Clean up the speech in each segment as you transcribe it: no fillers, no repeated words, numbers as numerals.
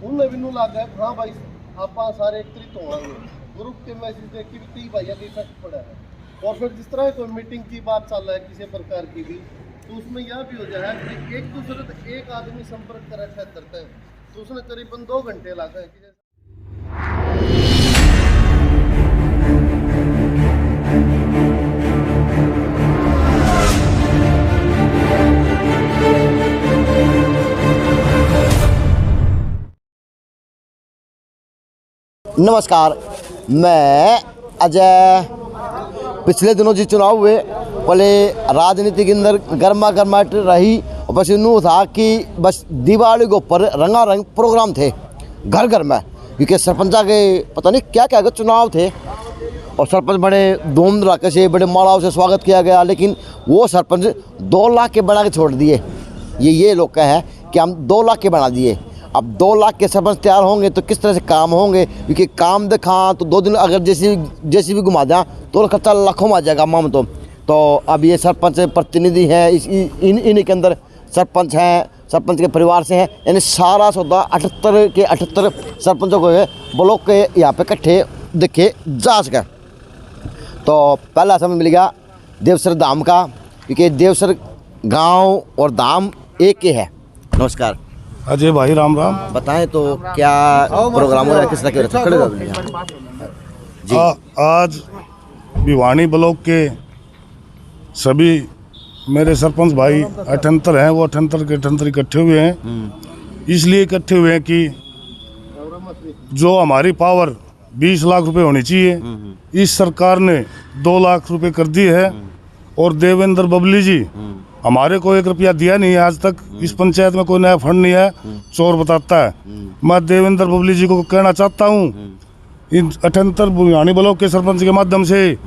उन्हें भी लगा हाँ भाई आप सारे एकत्रित होंगे ग्रुप के मैसेज देख के भी 30 भाइयों का इफेक्ट पड़ा है। और फिर जिस तरह कोई मीटिंग की बात चल रहा है किसी प्रकार की भी, तो उसमें यह भी हो जाए कि एक दूसरे से एक आदमी संपर्क करे करते हैं तो उसने करीबन 2 घंटे लगा है कि नमस्कार, मैं अजय। पिछले दिनों जी चुनाव हुए, पहले राजनीति के अंदर गर्मा गर्माहट रही और बस यूँ था कि बस दिवाली के ऊपर रंगारंग प्रोग्राम थे घर घर में, क्योंकि सरपंचा के पता नहीं क्या क्या चुनाव थे और सरपंच बड़े धूम धड़ाके से बड़े मालाओं से स्वागत किया गया। लेकिन वो सरपंच 2 लाख के बना के छोड़ दिए। ये लोग कहे हैं कि हम 2 लाख के बना दिए। अब 2 लाख के सरपंच तैयार होंगे तो किस तरह से काम होंगे, क्योंकि काम दिखा तो 2 दिन अगर जैसी भी घुमा दें तो खर्चा लाखों में आ जाएगा माम। तो अब ये सरपंच प्रतिनिधि हैं, इन्हीं के अंदर सरपंच हैं, सरपंच के परिवार से हैं, यानी सारा सौदा 78 के 78 सरपंचों को ब्लॉक के यहाँ पे इकट्ठे देखे जा सके। तो पहला समय मिल गया देवसर धाम का, क्योंकि देवसर गांव और धाम एक ही है। नमस्कार अजय भाई, राम राम। बताएं तो क्या प्रोग्राम हो रहा है, किस तरह के जी? आज भिवानी ब्लॉक के सभी मेरे सरपंच भाई 78 हैं, वो 78 के 78 इकट्ठे हुए हैं। इसलिए इकट्ठे हुए हैं कि जो हमारी पावर 20 लाख रुपए होनी चाहिए, इस सरकार ने 2 लाख रुपए कर दी है। और देवेंद्र बबली जी हमारे को 1 रुपया दिया नहीं है आज तक। इस पंचायत में कोई नया फंड नहीं है, चोर बताता है। मैं देवेंद्र बबली जी को कहना चाहता हूँ, इन 78 भिवानी ब्लॉक के सरपंच के माध्यम से,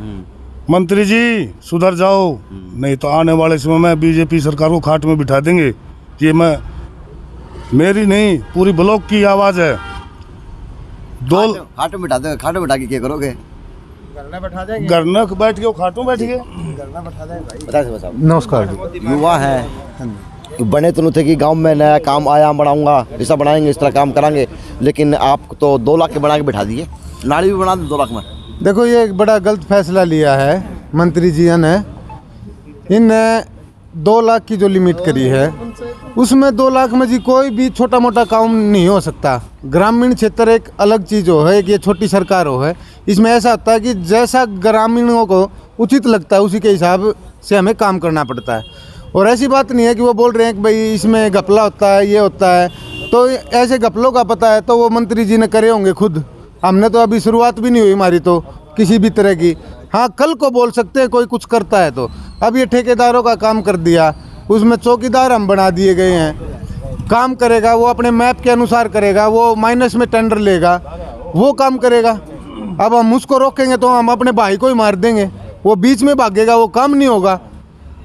मंत्री जी सुधर जाओ, नहीं तो आने वाले समय में बीजेपी सरकार को खाट में बिठा देंगे। ये मेरी नहीं, पूरी ब्लॉक की आवाज़ है। खाटों बिठा देंगे। खाटों बिठा के क्या करोगे? घर में बैठ के खाटों बैठ के नमस्कार। युवा है, बने तो नहीं थे कि गांव में नया काम आया बढ़ाऊंगा, ऐसा बनाएंगे, इस तरह काम कराएंगे, लेकिन आप तो 2 लाख के बना के बिठा दिए। नाली भी बना दो 2 लाख में। देखो, ये एक बड़ा गलत फैसला लिया है मंत्री जी ने। इन 2 लाख की जो लिमिट करी है, उसमें 2 लाख में जी कोई भी छोटा मोटा काम नहीं हो सकता। ग्रामीण क्षेत्र एक अलग चीज़ हो है कि ये छोटी सरकार हो है। इसमें ऐसा होता है कि जैसा ग्रामीणों को उचित लगता है उसी के हिसाब से हमें काम करना पड़ता है। और ऐसी बात नहीं है कि वो बोल रहे हैं कि भाई इसमें घपला होता है, ये होता है। तो ऐसे घपलों का पता है तो वो मंत्री जी ने करे होंगे खुद। हमने तो अभी शुरुआत भी नहीं हुई हमारी तो किसी भी तरह की। हाँ, कल को बोल सकते हैं कोई कुछ करता है तो। अब ये ठेकेदारों का काम कर दिया, उसमें चौकीदार हम बना दिए गए हैं। काम करेगा वो अपने मैप के अनुसार करेगा, वो माइनस में टेंडर लेगा, वो काम करेगा। अब हम उसको रोकेंगे तो हम अपने भाई को ही मार देंगे, वो बीच में भागेगा, वो काम नहीं होगा।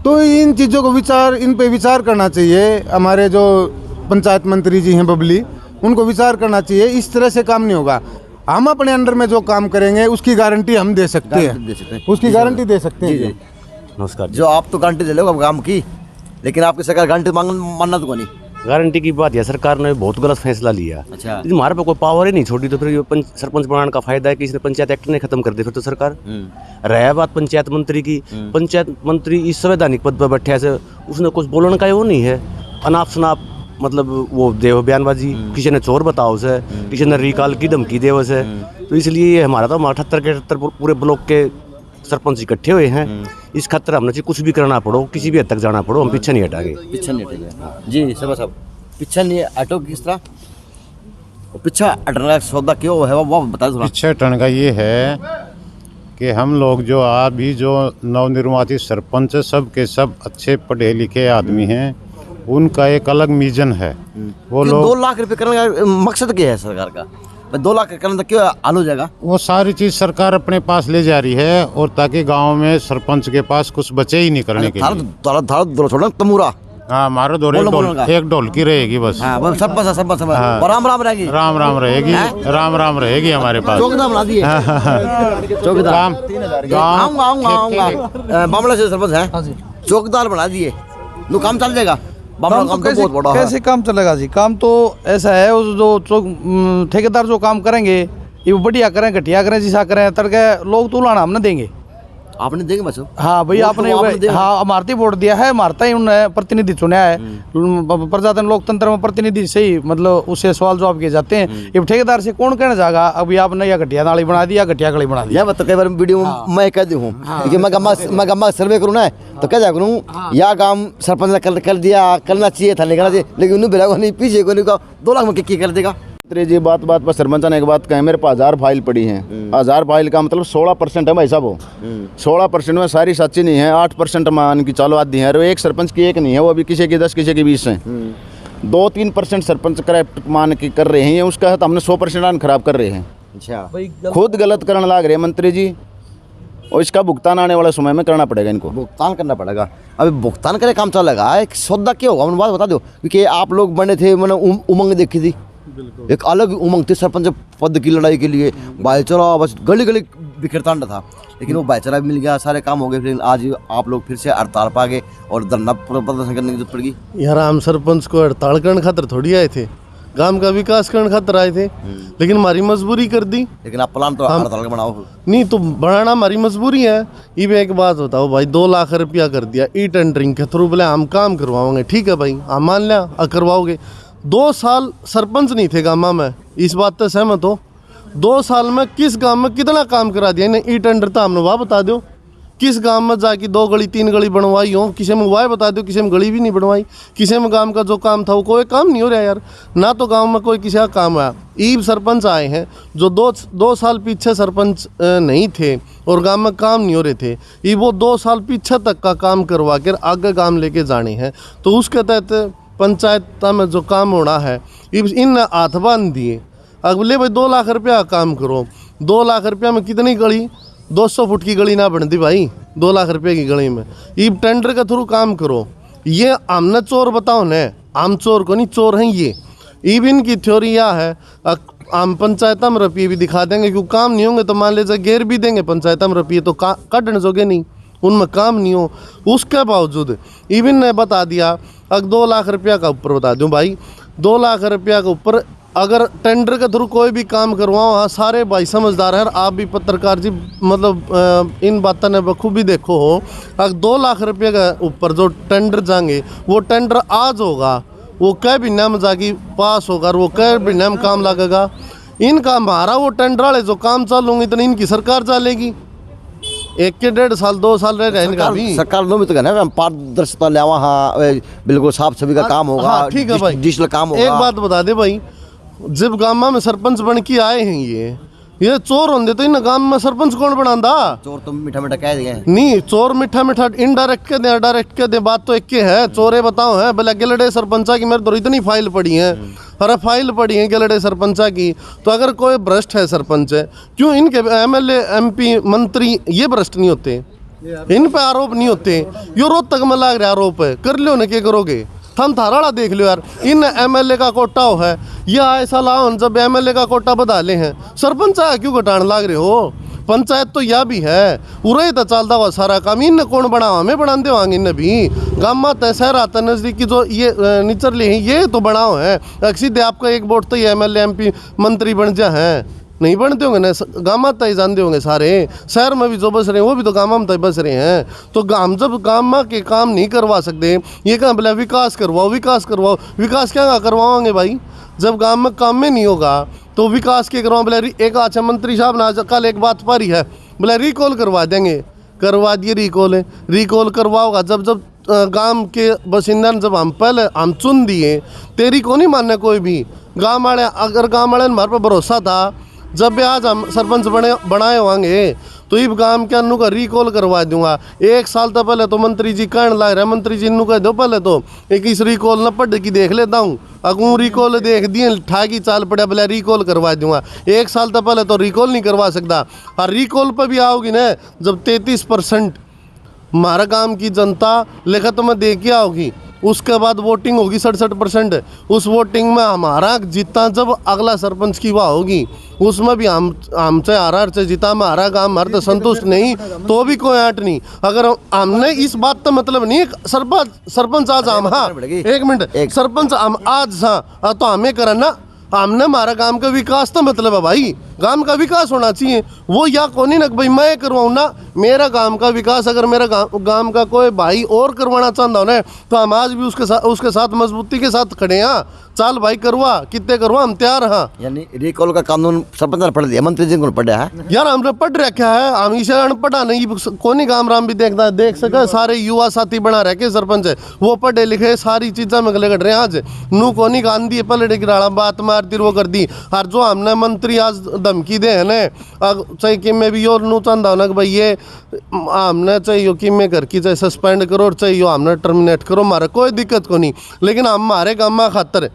तो इन चीज़ों को इन पे विचार करना चाहिए। हमारे जो पंचायत मंत्री जी हैं बबली, उनको विचार करना चाहिए। इस तरह से काम नहीं होगा। हम अपने अंडर में जो काम करेंगे उसकी गारंटी हम दे सकते हैं, उसकी गारंटी दे सकते हैं। नमस्कार। जो आप तो गारंटी दे लो काम की, लेकिन आपकी सरकार गारंटी मानना तो नहीं। गारंटी की बात है, सरकार ने बहुत गलत फैसला लिया। अच्छा, हमारे पे कोई पावर ही नहीं छोड़ी, तो फिर ये सरपंच बनाने का फायदा है कि इसने पंचायत एक्ट ने खत्म कर दिया। फिर तो सरकार रहा बात पंचायत मंत्री की, पंचायत मंत्री इस संवैधानिक पद पर बैठे से उसने कुछ बोलने का वो नहीं है। अनाप शनाप मतलब वो देव बयानबाजी, किसी ने चोर बताओ से, किसी ने रिकॉल की धमकी देव से। तो इसलिए हमारा तो 78 के 78 पूरे ब्लॉक के सरपंच इकट्ठे हुए हैं। इस खतरा हमने कुछ भी करना पड़ो, किसी भी हद तक जाना पड़ो, हम पीछे नहीं हटाएंगे। पीछे नहीं हटेंगे जी। सब पीछे नहीं हटो। किस तरह पीछे हटने का सौदा क्यों है वो बता दो। पीछे हटने का ये है कि हम लोग जो अभी जो नवनिर्वाचित सरपंच सब के सब अच्छे पढ़े लिखे आदमी हैं, उनका एक अलग मिशन है। वो लोग 2 लाख रुपए करने का मकसद क्या है सरकार का? 2 लाख करने तक क्यों हाल हो जाएगा? वो सारी चीज़ सरकार अपने पास ले जा रही है, और ताकि गांव में सरपंच के पास कुछ बचे ही नहीं करने के लिए। छोड़ना तमूरा। हाँ, हमारा दौर एक ढोलकी रहेगी बस। हाँ, सब और राम राम रहेगी। राम राम रहेगी, राम राम रहेगी हमारे पास। चौकीदार बना दिए। चौकीदार आऊंगा मामला से सरपंच है, चौकीदार बना दिए, काम चल जाएगा। बामड़ा काम तो बहुत बड़ा है। कैसे काम चलेगा जी? काम तो ऐसा है, वो जो ठेकेदार जो काम करेंगे ये बढ़िया करें घटिया करें जिसा करें तड़के लोग तो लाना हम न देंगे। आपने देंगे बस? हाँ भाई, आपने हाँ अमारती वोट दिया है, अमारता ही उन्होंने प्रतिनिधि चुना है। प्रजातंत्र लोकतंत्र में प्रतिनिधि से ही मतलब उससे सवाल जवाब किए जाते हैं। ये ठेकेदार से कौन कहना जाएगा अभी आपने या घटिया नाली बना दी या घटिया गली बना दी? मतलब कई बार वीडियो मैं कह दी हूँ कि मैं गम्मा सर्वे करूँ ना तो क्या करूँ, या काम सरपंच ने कर दिया, करना चाहिए था नहीं करना चाहिए, लेकिन उन्हें बिला नहीं पीछे को नहीं 2 लाख में क्या कर देगा। जी बात पर सरपंच ने एक बात कही, मेरे पास 1000 फाइल पड़ी हैं। 1000 फाइल का मतलब 16% है भाई साहब। वो 16% में सारी सच्ची नहीं है, 8% मान की चालू आदि है। और एक सरपंच की एक नहीं है, वो अभी किसी की 10 किसी की 20 है। 2-3% सरपंच करप्ट मान की कर रहे हैं, उसका है तो हमने 100% खराब कर रहे हैं। अच्छा, खुद गलत करने लग रहे हैं मंत्री जी, और इसका भुगतान आने वाले समय में करना पड़ेगा इनको। भुगतान करना पड़ेगा। अभी भुगतान करे काम चलेगा, एक सौदा क्या होगा उन्हें बात बता दो। क्योंकि आप लोग बने थे, मैंने उमंग देखी थी, एक अलग उमंग थी सरपंच पद की लड़ाई के लिए। भाईचारा बस गली गली बिखरता था, लेकिन वो भाईचारा भी मिल गया, सारे काम हो गए। फिर आज आप लोग फिर से हड़ताल पा गए और धरना प्रदर्शन करने की जरूरत पड़ गई। यार हम सरपंच को हड़ताल करने खातर थोड़ी आए थे, गांव का विकास करने खातर आए थे, लेकिन हमारी मजबूरी कर दी। लेकिन आप प्लान तो हड़ताल का बनाओ नहीं तो बनाना हमारी मजबूरी है। ये भी एक बात बताओ भाई, 2 लाख रुपया कर दिया ई टेंडरिंग के थ्रू, बोले हम काम करवाओगे, ठीक है भाई हम मान लिया करवाओगे। 2 साल सरपंच नहीं थे गाँव में, इस बात से सहमत हो? 2 साल में किस गांव में कितना काम करा दिया इन्हें? ई टेंडर तो हमने वहाँ बता दो, किस गांव में जाके 2 गली 3 गली बनवाई हो? किसी में वह बता दो, किसी में गली भी नहीं बनवाई। किसी में गांव का जो काम था वो कोई काम नहीं हो रहा यार, ना तो गांव में कोई किसी का काम आया। ई सरपंच आए हैं जो 2 साल पीछे सरपंच नहीं थे और गांव में काम नहीं हो रहे थे, ये वो 2 साल पीछे तक का काम करवा कर आगे काम लेके जाने हैं। तो उसके तहत पंचायत में जो काम होना है इन हाथ बांध दिए। अगले भाई 2 लाख रुपया काम करो, 2 लाख रुपया में कितनी गली? 200 फुट की गली ना बनती भाई 2 लाख रुपये की गली में। ये टेंडर के थ्रू काम करो। ये हमने चोर बताओ न, हम चोर को नहीं, चोर हैं ये। इवन की थ्योरी यह है, हम पंचायत में रुपये भी दिखा देंगे, क्योंकि काम नहीं होंगे तो मान लीजिए घेर भी देंगे पंचायत में रुपये, तो काटने जोगे नहीं, उनमें काम नहीं हो। उसके बावजूद इवन ने बता दिया, अगर 2 लाख रुपया का ऊपर बता दूं भाई, 2 लाख रुपया के ऊपर अगर टेंडर के थ्रू कोई भी काम करवाओ, हाँ सारे भाई समझदार हैं, आप भी पत्रकार जी मतलब इन बातों ने बखूबी देखो हो। अगर 2 लाख रुपये के ऊपर जो टेंडर जाएंगे, वो टेंडर आज होगा, वो कई महीने में जाके पास होगा और वो कई महीने में काम लगेगा। इनका हमारा वो टेंडर वाले जो काम चालूंगी इतनी इनकी सरकार चलेगी, 1 के 1.5 साल 2 साल रह गए इनका भी। सरकार नो भी तो कहना है पारदर्शिता ले आवा, हाँ बिल्कुल साफ सभी का काम होगा। हाँ ठीक है भाई, डिजिटल काम होगा। एक बात बता दे भाई, जब गाँव में सरपंच बन के आए हैं ये चोर होंगे तो इन गाँव में सरपंच कौन बनांदा? चोर तो मीठा मीठा कह दिए नहीं, चोर मीठा मीठा इनडायरेक्ट के दे डायरेक्ट के दे, बात तो एक के है। चोरे बताओ है बोले गिलड़े सरपंचा की मेरे तो इतनी फाइल पड़ी है, अरे फाइल पड़ी है गिलड़े सरपंचा की। तो अगर कोई भ्रष्ट है सरपंच है, क्यों इनके MLA MP मंत्री ये भ्रष्ट नहीं होते? इन पे आरोप नहीं होते? यो रोहतक में लाग रहा आरोप है, कर लो न, क्या करोगे? थम थाराड़ा देख लो यार, इन MLA का कोटा हो है या ऐसा लाओ जब MLA का कोटा बता ले हैं, सरपंच क्यों घटाने लाग रहे हो? पंचायत तो यह भी है, उरे तो चलता हुआ सारा काम इन कौन बनावा, हमें बना दे वांगे इन भी गाँव में तैसर आता नज़दीकी जो ये निचरले हैं ये तो बनाओ है। सीधे आपका एक वोट तो ये MLA MP मंत्री बन जा है, नहीं बनते होंगे ना, गाँव तय जानते होंगे सारे। शहर में भी जो बस रहे हैं वो भी तो गाँव में तय बस रहे हैं। तो गाँव जब गाँव के काम नहीं करवा सकते, ये कहाँ बोला विकास करवाओ विकास करवाओ, विकास क्या करवाओगे भाई? जब गाँव में काम में नहीं होगा तो विकास के करवाओ? बोले एक अच्छा मंत्री साहब ना कल एक बात पारी है, बोले रिकॉल करवा देंगे, करवा दिए रिकॉल है, रिकॉल करवाओगा जब गांव के बासिंदा जब हम पहले हम चुन दिए, तेरी को नहीं मानना कोई भी गाँव वाले। अगर गाँव वाले हमारे पर भरोसा था, जब भी आज हम सरपंच बनाए होंगे तो इस गांव के अन्नू का रिकॉल करवा दूंगा। 1 साल तो पहले तो मंत्री जी कहने लग रहे, मंत्री जी इन्नू कह दो पहले तो एक इस रिकॉल न पढ़ की देख लेता हूँ, अगू रिकॉल देख दिए ठाकी चाल पड़ा, बोले रिकॉल करवा दूंगा। 1 साल तो पहले तो रिकॉल नहीं करवा सकता, और रिकॉल पर भी आओगी ना जब 33% हमारा गाँव की जनता लिखत में दे के आओगी, उसके बाद वोटिंग होगी 67%। उस वोटिंग में हमारा जीता, जब अगला सरपंच की वाह होगी उसमें भी हमसे आर से जीता, हमारा काम हर संतुष्ट नहीं तो भी कोई आट नहीं। अगर हमने इस बात का मतलब नहीं सरपंच आज हम, हाँ एक मिनट, सरपंच हम आज हाँ तो हमें करना, हमने हमारा गांव का विकास तो मतलब है भाई, गांव का विकास होना चाहिए। वो या कोनी ना भाई मैं करवाऊँ ना, मेरा गांव का विकास अगर मेरा गांव का कोई भाई और करवाना चाहता हो ना तो हम आज भी उसके साथ मजबूती के साथ खड़े हैं। चल भाई करवा, कितने करवा, हम तैयार हैं। यानी रिकॉल का कानून सरपंच ने पढ़ दिया, मंत्री जी को पढ़ा है यार, हमने पढ़ रखा है, हम इसे अनपढ़ा नहीं, कोनी गांव राम भी देख सके, सारे युवा साथी बना रखे सरपंच है, वो पढ़े लिखे सारी चीज़ा में गले कट रहे हैं। आज नू कोनी गांधी पलटे गिराड़ा बात मारती वो कर दी। और जो हमने मंत्री आज धमकी दे है ना, चाहे कि मैं भी और नू चाहता हूँ ना कि भाई ये हमने चाहिए कि मैं घर की चाहे सस्पेंड करो और चाहिए हमने टर्मिनेट करो, हमारा कोई दिक्कत को नहीं, लेकिन हम हमारे गाँव में खातर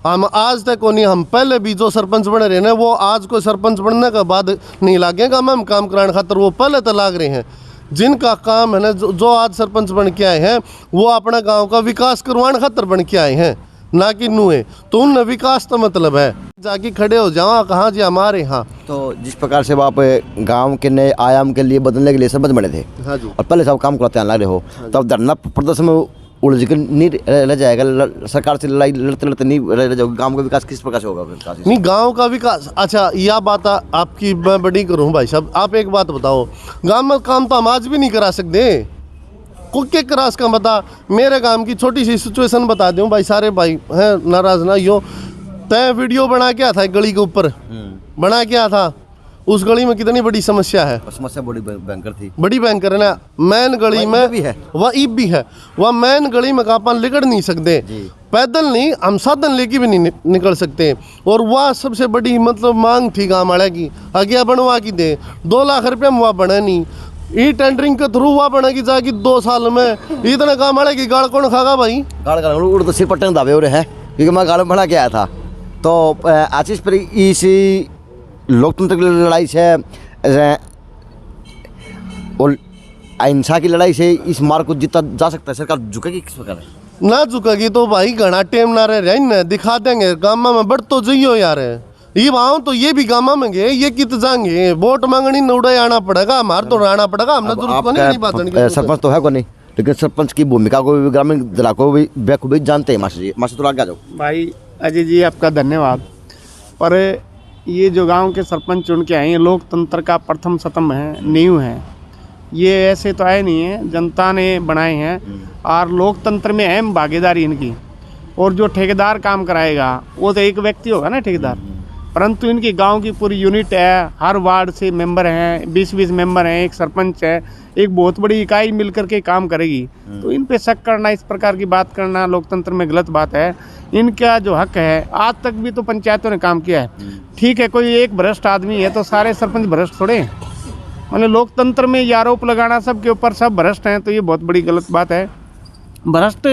हम आज तक को नहीं, हम पहले भी जो सरपंच बने रहे ना वो आज कोई सरपंच बनने के बाद नहीं लागेगा, हम काम कराने खातर वो पहले तो लाग रहे हैं। जिनका काम है ना, जो आज सरपंच बन के आए हैं वो अपने गांव का विकास करवाने खातर बन के आए हैं, ना कि नुए। तो उन विकास तो मतलब है जाके खड़े हो जाओ कहाँ जी हमारे यहाँ। तो जिस प्रकार से आप गांव के नए आयाम के लिए बदलने के लिए सरपंच बने थे, हाँ जी, और पहले सब काम कराते लग रहे हो, तब धरना प्रदर्शन में उलझ कर नहीं रह जाएगा, सरकार से लड़ाई लड़ते लड़ते नहीं रह जाओगे, गांव का विकास किस प्रकार से होगा? नहीं, गांव का विकास, अच्छा यह बात आपकी मैं बड़ी करूँ भाई साहब। आप एक बात बताओ, गांव में काम तो हम आज भी नहीं करा सकते, कुके क्रास का बता। मेरे गांव की छोटी सी सिचुएशन बता दूं भाई, सारे भाई हैं नाराज ना यो, तय वीडियो बना क्या था गली के ऊपर, बना क्या था, उस गली में कितनी बड़ी समस्या है, समस्या बड़ी भयंकर थी, बड़ी भयंकर है ना। मैन गली में भी है, वह ईब भी है, वह मैन गली में कापन लिकड़ नहीं सकते, पैदल नहीं, हम साधन लेके भी नहीं निकल सकते। और वह सबसे बड़ी मतलब मांग थी गाँव वाले की, आगे बनवा की दे, 2 लाख रुपये में वह बने नहीं, ई टेंडरिंग के थ्रू वह बनेगी जाएगी 2 साल में। इतने काम वाले की गाड़ कौन खागा भाई? गाड़ उड़ तो सिर पट्टन दावे हो रहे हैं, क्योंकि मैं गाड़ में बना के आया था। तो आशीष पर इसी लोकतंत्र की लड़ाई से और अहिंसा की लड़ाई से इस मार्ग को जीता जा सकता है, सरकार झुकेगी किस प्रकार? ना झुकेगी तो भाई घना टेम ना रहे, दिखा देंगे गामा में बढ़ तो जइयो यार, ये वहाँ तो ये भी गामा में गए, ये कित जाएंगे, वोट मांगनी नौड़े आना पड़ेगा, हमारे तो रहना पड़ेगा, हमने जरूरत नहीं बात करने। सरपंच तो है को नहीं, लेकिन सरपंच की भूमिका को भी ग्रामीण इलाकों भी बखूबी जानते हैं। मास्टर जी, मास्टर तो आगे आ जाओ। भाई अजय जी आपका धन्यवाद। पर ये जो गांव के सरपंच चुन के आए हैं, लोकतंत्र का प्रथम स्तंभ है, नींव है, ये ऐसे तो आए नहीं है, जनता ने बनाए हैं और लोकतंत्र में अहम भागीदारी इनकी। और जो ठेकेदार काम कराएगा वो तो एक व्यक्ति होगा ना ठेकेदार, परंतु इनकी गांव की पूरी यूनिट है, हर वार्ड से मेंबर हैं, 20-20 मेंबर हैं, एक सरपंच है, एक बहुत बड़ी इकाई मिलकर के काम करेगी। तो इन पे शक करना, इस प्रकार की बात करना लोकतंत्र में गलत बात है। इनका जो हक है, आज तक भी तो पंचायतों ने काम किया है। ठीक है, कोई एक भ्रष्ट आदमी है तो सारे सरपंच भ्रष्ट थोड़े हैं, मतलब लोकतंत्र में ये आरोप लगाना सबके ऊपर सब भ्रष्ट हैं, तो ये बहुत बड़ी गलत बात है। भ्रष्ट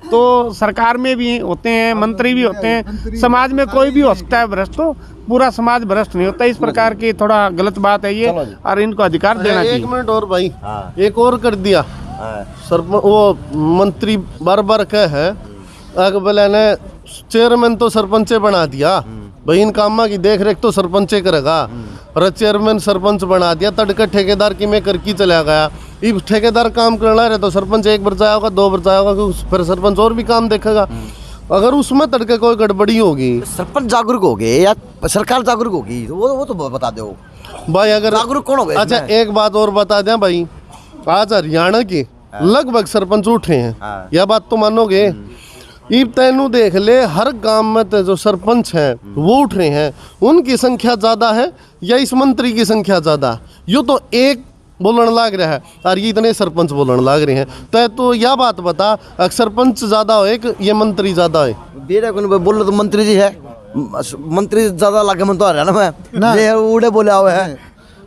तो सरकार में भी होते हैं, मंत्री भी होते हैं, समाज में कोई भी हो सकता है भ्रष्ट, तो पूरा समाज भ्रष्ट नहीं होता। इस प्रकार की थोड़ा गलत बात है ये, और इनको अधिकार देना चाहिए। 1 मिनट और भाई, एक और कर दिया सरपंच, वो मंत्री बार बार कह है अकबल ने चेयरमैन तो सरपंचे बना दिया भाई, इन कामा की देख रेख तो सरपंचे करेगा, और चेयरमैन सरपंच बना दिया, तड़के ठेकेदार की में करके चला गया। ये ठेकेदार काम करना रहे तो सरपंच 1 बार जाएगा, 2 बार जाएगा, फिर सरपंच और भी काम देखेगा। अगर उसमें तड़के कोई गड़बड़ी होगी, सरपंच जागरूक हो गए या सरकार जागरूक होगी, तो वो तो बता दो भाई। अगर जागरूक कौन हो गए? अच्छा एक बात और बता दें भाई, आज हरियाणा के लगभग सरपंच उठे हैं, यह बात तो मानोगे? इब तेनू देख ले, हर गांव में तो जो सरपंच हैं वो उठ रहे हैं, उनकी संख्या ज़्यादा है या इस मंत्री की संख्या ज़्यादा? यो तो एक बोलने लाग रहा है और ये इतने सरपंच बोलने लाग रहे हैं, तो यह बात बता, सरपंच ज़्यादा हो एक ये मंत्री ज़्यादा है? बेरा को बोल तो मंत्री जी है, मंत्री ज़्यादा लागे मन तो हरियाणा में ये उड़े बोले हुए हैं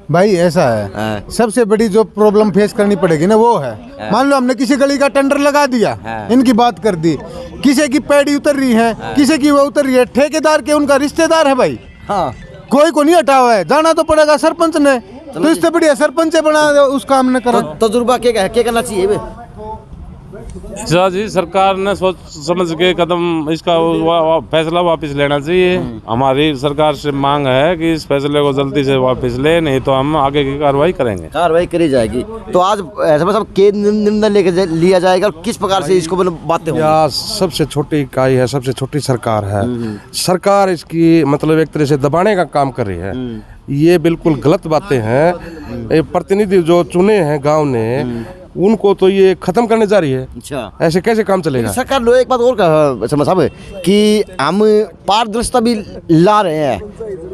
भाई। ऐसा है, सबसे बड़ी जो प्रॉब्लम फेस करनी पड़ेगी ना वो है, मान लो हमने किसी गली का टेंडर लगा दिया, इनकी बात कर दी, किसी की पैड़ी उतर रही है, किसी की वो उतर रही है, ठेकेदार के उनका रिश्तेदार है भाई, कोई को नहीं हटा हुआ है, जाना तो पड़ेगा सरपंच ने, तो इससे बढ़िया सरपंच बना उस काम ने करा। तजुर्बा क्या करना चाहिए? जी सरकार ने सोच समझ के कदम इसका फैसला वापस लेना चाहिए। हमारी सरकार से मांग है कि इस फैसले को जल्दी से वापस ले, नहीं तो हम आगे की कार्रवाई करेंगे। कार्रवाई करी जाएगी। तो आज ऐसा सब के निर्णय लेके लिया जाएगा और किस प्रकार से इसको बातें होंगी? या सबसे छोटी इकाई है, सबसे छोटी सरकार है। सरकार इसकी मतलब एक तरह से दबाने का काम कर रही है। ये बिल्कुल गलत बातें हैं। प्रतिनिधि जो चुने हैं गांव ने, उनको तो ये खत्म करने जा रही है। अच्छा, ऐसे कैसे काम चलेगा? सरकार लोग एक बात और कहा शर्मा साहब कि हम पारदर्शिता भी ला रहे हैं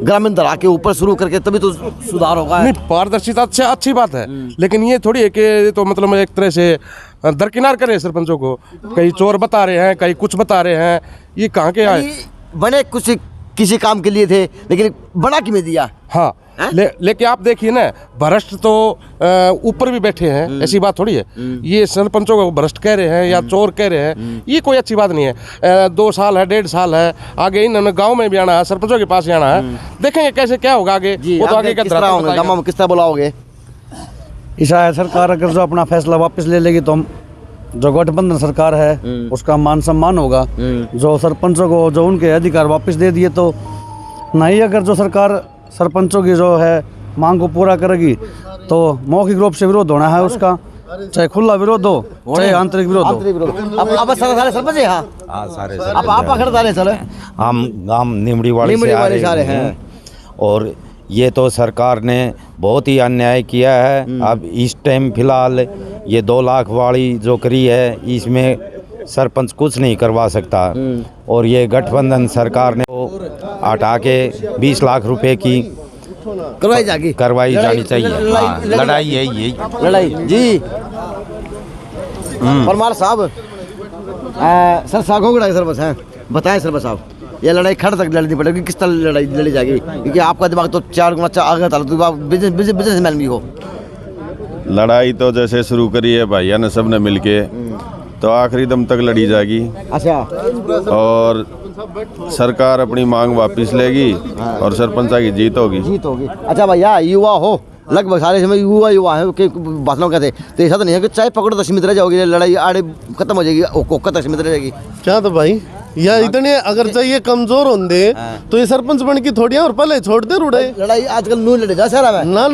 ग्रामीण दरा के ऊपर शुरू करके, तभी तो सुधार होगा। नहीं, पारदर्शिता अच्छी बात है, लेकिन ये थोड़ी है कि तो मतलब एक तरह से दरकिनार करे सरपंचों को। कहीं चोर बता रहे हैं, कहीं कुछ बता रहे हैं। ये कहाँ के आए? बने कुछ किसी काम के लिए थे, लेकिन बना किमें दिया। हाँ, लेकिन आप देखिए ना, भ्रष्ट तो ऊपर भी बैठे हैं, ऐसी बात थोड़ी है। ये सरपंचों को भ्रष्ट कह रहे हैं या चोर कह रहे हैं, ये कोई अच्छी बात नहीं है। 2 साल है, 1.5 साल है, आगे इन्होंने गांव में भी आना है, सरपंचों के पास ही आना है। देखेंगे कैसे क्या होगा आगे। वो तो आगे किस तरह बुलाओगे? ईसा सरकार अगर जो अपना फैसला वापस ले लेगी तो हम जो गठबंधन सरकार है उसका मान सम्मान होगा। जो सरपंचों को जो उनके अधिकार वापस दे दिए तो नहीं, अगर जो सरकार सरपंचों की जो है मांग को पूरा करेगी तो मौखिक रूप से विरोध होना है उसका, चाहे खुला विरोध हो चाहे आंतरिक विरोध हो। अब सारे सरपंच हाँ सारे अब आप खरीदारे चले, हम निमड़ी वाले से आ रहे हैं। और ये तो सरकार ने बहुत ही अन्याय किया है। अब इस टाइम फिलहाल ये 2 लाख वाली जो करी है, इसमें सरपंच कुछ नहीं करवा सकता। और ये गठबंधन सरकार ने हटा के 20 लाख रुपए की करवाई जानी चाहिए। लड़ाई है यही लड़ाई जी। परमार साहब, सर साखों की सरपंच हैं, बताएं सरपंच साहब, ये लड़ाई खड़ तक लड़नी पड़ेगी, किस तरह लड़ाई लड़ी जाएगी? क्योंकि आपका दिमाग तो 4 गुना आगे था, तो आप बिजनेसमैन भी हो। लड़ाई तो जैसे शुरू करी है भाइया ने सब ने मिलके, तो आखिरी दम तक लड़ी जाएगी। अच्छा, और सरकार अपनी मांग वापस लेगी और सरपंचा की जीत होगी। अच्छा भैया, युवा हो, लगभग सारे समय युवा है कि भाषणों कहते, तो ऐसा तो नहीं है कि चाय पकड़ो तो सीमित रह जाओगी, लड़ाई आड़े खत्म हो जाएगी, ओक्का तक सीमित रह जाएगी क्या? तो भाई या इतने अगर चाहिए कमजोर होंगे तो ये सरपंच बन की थोड़ी और पहले छोड़ दे रुड़े। लड़ाई आजकल नू लड़े जा सारा में ना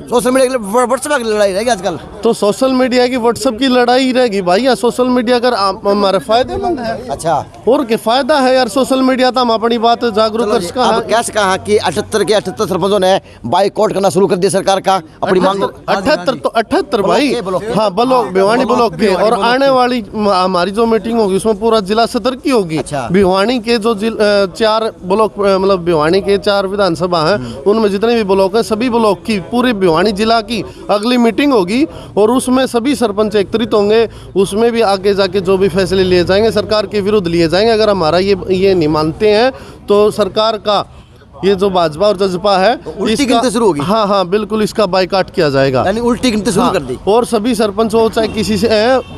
सोशल मीडिया व्हाट्सएप की लड़ाई रहेगी आजकल। तो सोशल मीडिया की व्हाट्सएप की लड़ाई रहेगी भाई। या सोशल मीडिया अगर हमारे फायदेमंद है। अच्छा, और क्या फायदा है यार सोशल मीडिया? तो हम अपनी बात जागरूक कर सका। अब कैसे कहा कि 78 के 78 सरपंचों ने बाइकआउट करना शुरू कर दिया सरकार का, अपनी मांग। 78 भाई, हाँ ब्लॉक, भिवानी ब्लॉक के। और आने वाली हमारी जो मीटिंग होगी उसमें पूरा जिला सदर की होगी। भिवानी के जो 4 ब्लॉक, मतलब भिवानी के 4 विधानसभा हैं, उनमें जितने भी ब्लॉक हैं सभी ब्लॉक की, पूरे भिवानी जिला की अगली मीटिंग होगी और उसमें सभी सरपंच एकत्रित होंगे। उसमें भी आगे जाके जो भी फैसले लिए जाएंगे सरकार के विरुद्ध लिए जाएंगे। अगर हमारा ये नहीं मानते हैं तो सरकार का ये जो भाजपा और जजपा है उल्टी गिनती शुरू होगी। हाँ बिल्कुल, इसका बाइकाट किया जाएगा, यानी उल्टी गिनती शुरू कर दी। और सभी सरपंच हो चाहे किसी से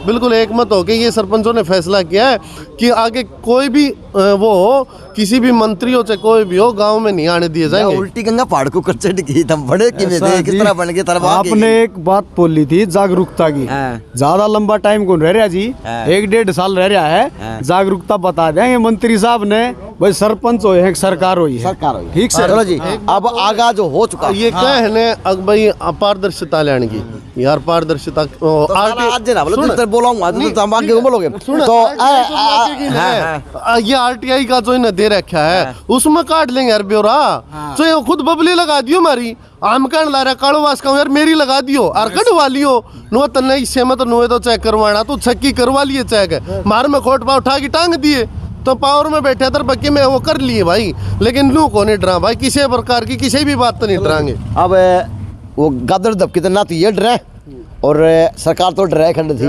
बिल्कुल एकमत हो के ये सरपंचों ने फैसला किया है कि आगे कोई भी वो हो, किसी भी मंत्री हो चाहे कोई भी हो, गांव में नहीं आने दिए जाएंगे। उल्टी गंगा पहाड़ को कचड़ की तुम बड़े किस तरह बन गए? आपने एक बात बोली थी जागरूकता की, ज्यादा लंबा टाइम कौन रह रहा जी, 1-1.5 साल रह रहा है। जागरूकता बता देंगे मंत्री साहब ने, भाई सरपंच हो है सरकार हो है, ठीक से। चलो जी, अब आगा जो हो चुका ये क्या है ने अब भाई पारदर्शिता लाने की यार, पारदर्शिता बोलोगे ये RTI का जो इन्हें दे रखा है उसमें काट लेंगे यार ब्यौरा। तो ये खुद बबली लगा दियो मारी, आम कहने ला रहा काड़ोवास का यार मेरी लगा दियो और कटवा लियो। नो तो नहीं सहमत नुए तो चेक करवाना, तो छक्की करवा लिए चेक, मार में खोट पाव उठा के टांग दिए, तो पावर में बैठे तर पक्के में वो कर लिए भाई। लेकिन लू को नहीं डरा भाई, किसी प्रकार की किसी भी बात तो नहीं डराएंगे। अब वो गदर दबके तो ना तो ये डरे और सरकार तो डराए खंड थी,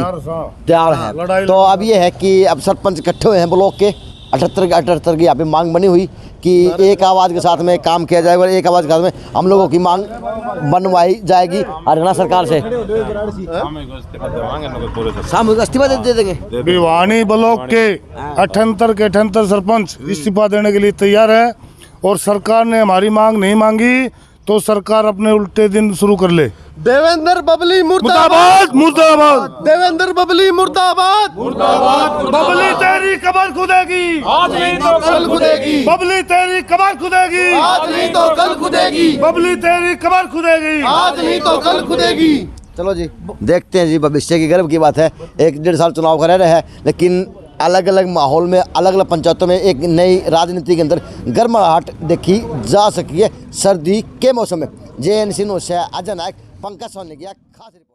तैयार है। तो अब ये है कि अब सरपंच इकट्ठे हुए हैं ब्लॉक के 78 की यहाँ पे मांग बनी हुई कि एक आवाज़ के साथ में काम किया जाएगा और एक आवाज़ के साथ में हम लोगों की मांग बनवाई जाएगी हरियाणा सरकार से। सामूहिक इस्तीफा दे देंगे। भिवानी ब्लॉक के 78 के 78 सरपंच इस्तीफा देने के लिए तैयार है और सरकार ने हमारी मांग नहीं मांगी तो सरकार अपने उल्टे दिन शुरू कर ले। देवेंद्र बबली मुर्दाबाद मुर्दाबाद देवेंद्र बबली मुर्दाबाद बबली तेरी कमर खुदेगी आज नहीं तो कल खुदेगी बबली तेरी कमर खुदेगी आज नहीं तो कल खुदेगी बबली तेरी कमर खुदेगी आज नहीं तो कल खुदेगी। चलो जी देखते हैं जी, भविष्य की गर्व की बात है। 1-1.5 साल चुनाव का रह रहा है, लेकिन अलग अलग माहौल में अलग अलग पंचायतों में एक नई राजनीति के अंदर गर्माहट देखी जा सकी है सर्दी के मौसम में। JNC न्यूज़ से अजय नायक, पंकज सोनी की खास रिपोर्ट।